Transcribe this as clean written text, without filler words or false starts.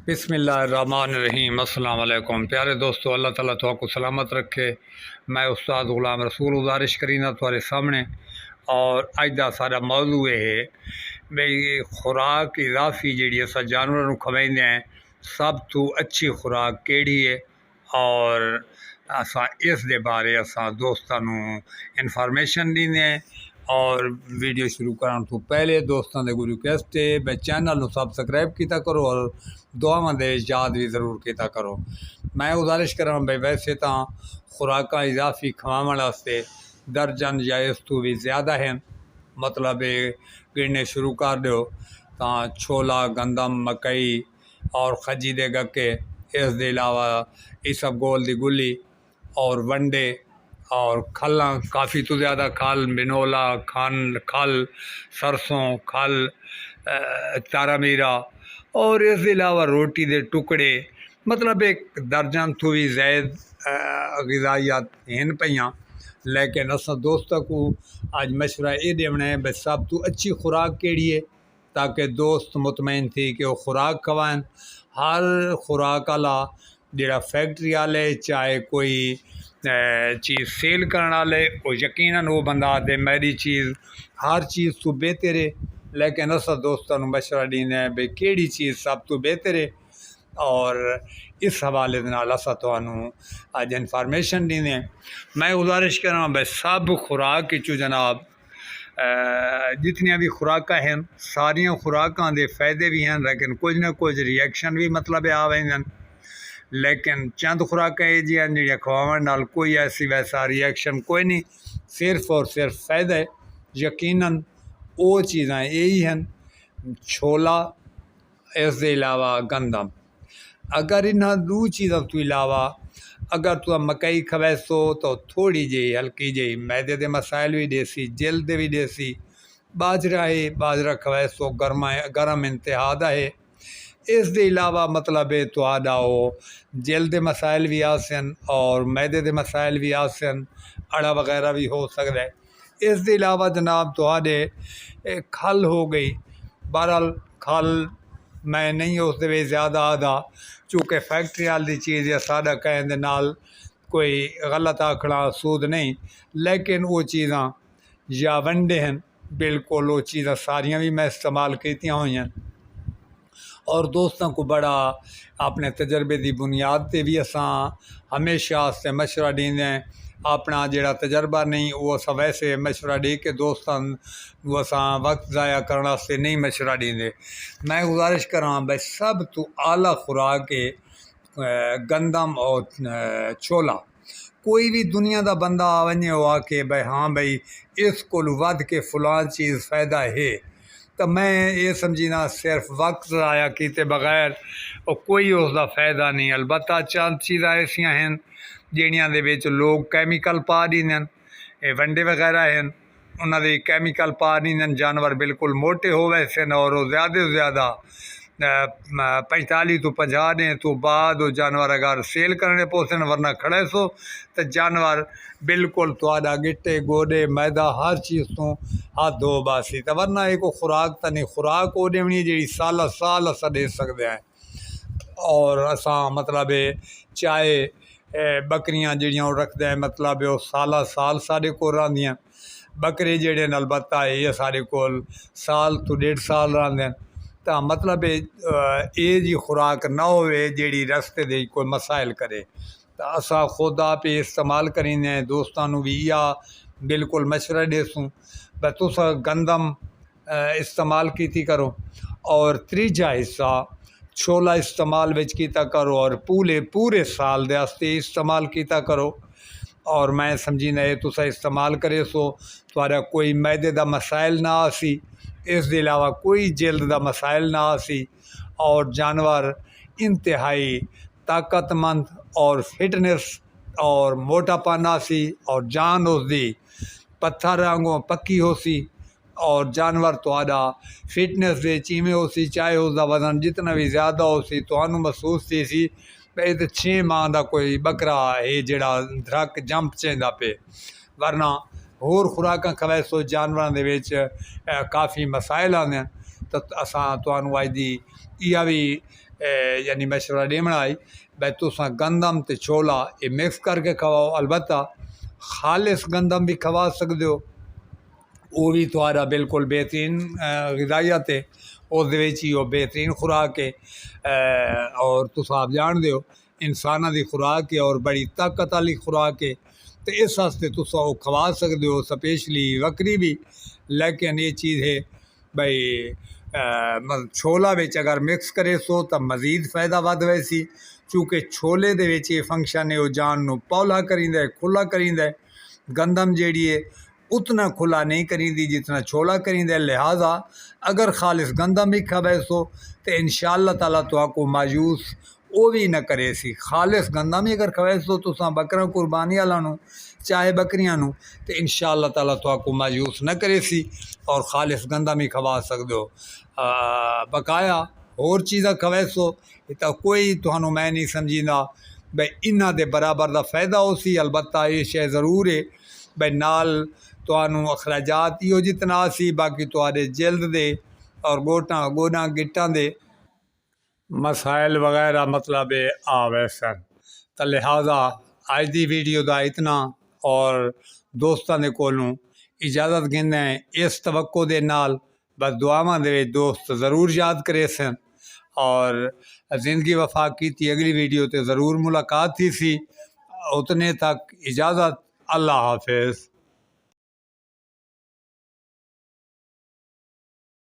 बिस्मिल्लाहिर्रहमानिर्रहीम। अस्सलाम वालेकुम प्यारे दोस्तों, अल्लाह ताला तुहाको सलामत रखे। मैं उस्ताद ग़ुलाम रसूल गुजारिश करीना थोड़े सामने। और अज का सारा मौजू है भाई खुराक इजाफी जी अस जानवर खवाइंदे हैं, सब तो अच्छी खुराक केड़ी है। और असा इस दे बारे असा दोस्तों इन्फॉर्मेशन दींदे हैं। और वीडियो शुरू करने तो पहले दोस्तों के रिक्वेस्ट है भाई चैनल को सबसक्राइब किया करो और दुआव दे याद भी ज़रूर किया करो। मैं गुजारिश करा भाई वैसे तो खुराक इजाफी खवाने वास्ते दर्जन या इस तो भी ज़्यादा हैं, मतलब गिनने शुरू कर दो तो छोला, गंदम, मकई और खजी दे गक्के, इस दे अलावा इसबगोल दी गुली और वंडे और खल्ला, काफ़ी तो ज़्यादा खल, बिनोला खल, सरसों खल, तारा मीरा और इस अलावा रोटी दे टुकड़े, मतलब एक दर्जन तो भी ज़ायद ग़िज़ाइयात हैं पईयां। लेकिन असा दोस्तों को आज मशवरा ये देना है भाई सब तो अच्छी खुराक केड़ी है, ताकि दोस्त मुतमईन थी कि वो खुराक खवाएं। हर खुराक आला जोड़ा फैक्ट्री वाले चाहे कोई चीज़ सेल करने वाले वो यकीनन वो बंदा आते मेरी चीज़ हर चीज़ तो बेहतर है। लेकिन असा दोस्तों मशवरा देना है भाई केड़ी चीज़ सब तो बेहतर है। और इस हवाले असा तुहानू अज इन्फॉर्मेशन देने। मैं गुजारिश करा भाई सब खुराक चो जनाब जितनिया भी खुराक हैं सारिया खुराकों के फायदे भी हैं, लेकिन कुछ ना कुछ रिएक्शन भी मतलब आ वेंदन। लेकिन चंद खुराक जी जी खवावन नाल कोई ऐसी वैसा रिएक्शन कोई नहीं, सिर्फ और सिर्फ फायदा है। यकीनन वो चीज़ा यही हैं, छोला, इस अलावा गंदम। अगर इन्ह दो चीज़ों तो अलावा अगर तुम मकई खवैसो तो थोड़ी जी हल्की जी मैदे के मसाइल भी देसी, जल्द भी देसी। बाजरा है, बाजरा खवैसो गर्म इंतहा दा है। इस दे अलावा मतलब तुहाडा वो जल्द मसाइल भी आसन और मैदे के मसाइल भी आसन, अड़ा वगैरह भी हो सकता है। इस दे अलावा जनाब तुहाडे खल हो गई, बहरहाल खल मैं नहीं उस ज़्यादा आदा चूँकि फैक्ट्री वाली चीज़ या साढ़ा कहन दे नाल कोई गलत आखना सूद नहीं। लेकिन वो चीज़ा या वंडे हैं, बिल्कुल वो चीज़ा सारियाँ भी मैं इस्तेमाल कीतियां हुई हैं। और दोस्तों को बड़ा अपने तजर्बे की बुनियाद पर भी असा हमेशा से मशवरा देंगे हैं। अपना जोड़ा तजर्बा नहीं वो अस वैसे मशवरा दे के दोस्तों असा वक्त ज़ाया करने वास्ते नहीं मशवरा देंगे। मैं गुजारिश करा भाई सब तो आला खुराक है गंदम और छोला। कोई भी दुनिया का बंदा वने हो आके भाई हाँ भाई इस को वध के फलां चीज़ फ़ायदा है, तो मैं ये समझीना सिर्फ वक्त ज़ाया किए बगैर और कोई उसका फ़ायदा नहीं। अलबत्ता चंद चीज़ा ऐसिया हैं जिहड़ियां दे विच लोग कैमिकल पा दींदे, वंडे वगैरह हैं उन्होंने कैमिकल पा दींदे, जानवर बिल्कुल मोटे हो वैसे न और ज़्यादा से ज़्यादा 45 तो 50 दिन तो बाद वो जानवर अगर सेल करने पोसन, वरना खड़े सो तो जानवर बिल्कुल तुहाडा गिट्टे गोडे मैदा हर चीज़ तो हाथ धो बासी। तो वरना एक खुराक तो नहीं, खुराक वो देनी जी साल साल अस दे सकते हैं। और असा मतलब चाहे बकरियां जड़ियाँ रखते हैं, मतलब वो साल साल साढ़े को रहिंदियां। बकरे जेड़े अलबत्ता ये साढ़े को साल तो 1.5 साल रहिंदे। तो मतलब ये जी खुराक ना हो जी रस्ते दे कोई मसाइल करे। तो असा खुद आप इस्तेमाल करींदे दोस्तों भी या बिल्कुल मशवरा देसूँ भाई तुस गंदम इस्तेमाल की करो और त्रीजा हिस्सा छोला इस्तेमाल विच कीता करो और पूरे साल दे वास्ते इस्तेमाल कीता करो। और मैं समझीना ये तुस इस्तेमाल करे सो तुहाडा कोई मैदे का मसाइल ना आसी, इस दे अलावा कोई जल्द का मसाइल ना आसी और जानवर इंतहाई ताकतमंद और फिटनेस और मोटापन आसी और जान उसकी पत्थर आंगों पक्की होसी और जानवर तुहाडा फिटनेस दे चीमें होसी, चाहे उसका वजन जितना भी ज़्यादा होसी तुहानू महसूस थी सी भाई तो 6 माह का कोई बकरा है जड़ा धरक जंप चेंदा पे। वरना होर खुराक खवैसो जानवरों के काफ़ी मसाइल आते हैं। तो असा तुहानू अज दी इहा भी यानी मशवरा देना है भाई तुसा गंदम ते छोला ये मिक्स करके खवाओ। अलबत्ता खालिस गंदम भी खवा सकते हो, वो भी तुम्हारा बिल्कुल बेहतरीन ग़िज़ाइयत है, उस बेहतरीन खुराक है। और तुस आप जान दो इंसाना की खुराक है और बड़ी ताकत वाली खुराक है, तो इस वास्ते तुस खवा सकते हो स्पेशली बकरी भी। लेकिन ये चीज़ है भाई छोला बिच अगर मिक्स करे सो तो मज़ीद फ़ायदा वध वैसी, चूँकि छोले दे विच ये फंक्शन है वो जान नू पौला करींदा है, खुला करींदा है। गंदम जेड़ी है उतना खुला नहीं करींदी जितना छोला करींदा है। लिहाजा अगर खालिस गंदम भी खवे सो तो इंशाअल्लाह ताला तो आपको मायूस वो भी न करे सी। खालिस गंदम ही अगर खवे सो तुसा बकरा कुर्बानी वाला नू चाहे बकरियां नू तो इंशाअल्लाह ताला तो आपको मायूस न करे सी और खालिस गंदम ही खवा सकते हो। बकाया होर चीज़ा खवे सो तो कोई तुहानू मैं नहीं समझींदा भाई इन्हां दे बराबर दा फ़ायदा हो सी। अलबत्ता ये शे ज़रूर है भाई नाल तुहानू अखराजात इहो जितना सी, बाकी तुहाडे जिल्द दे और गोडा गिट्टां दे मसाइल वगैरह मतलब आ वैसन। तो लिहाजा अज दी वीडियो दा इतना, और दोस्तां दे कोलों इजाज़त गिंदे इस तवक्को दे नाल बस दुआवां दे दोस्त ज़रूर याद करे सन और ज़िंदगी वफा की थी। अगली वीडियो ते ज़रूर मुलाकात थी सी। उतने तक इजाज़त, अल्लाह हाफिज़।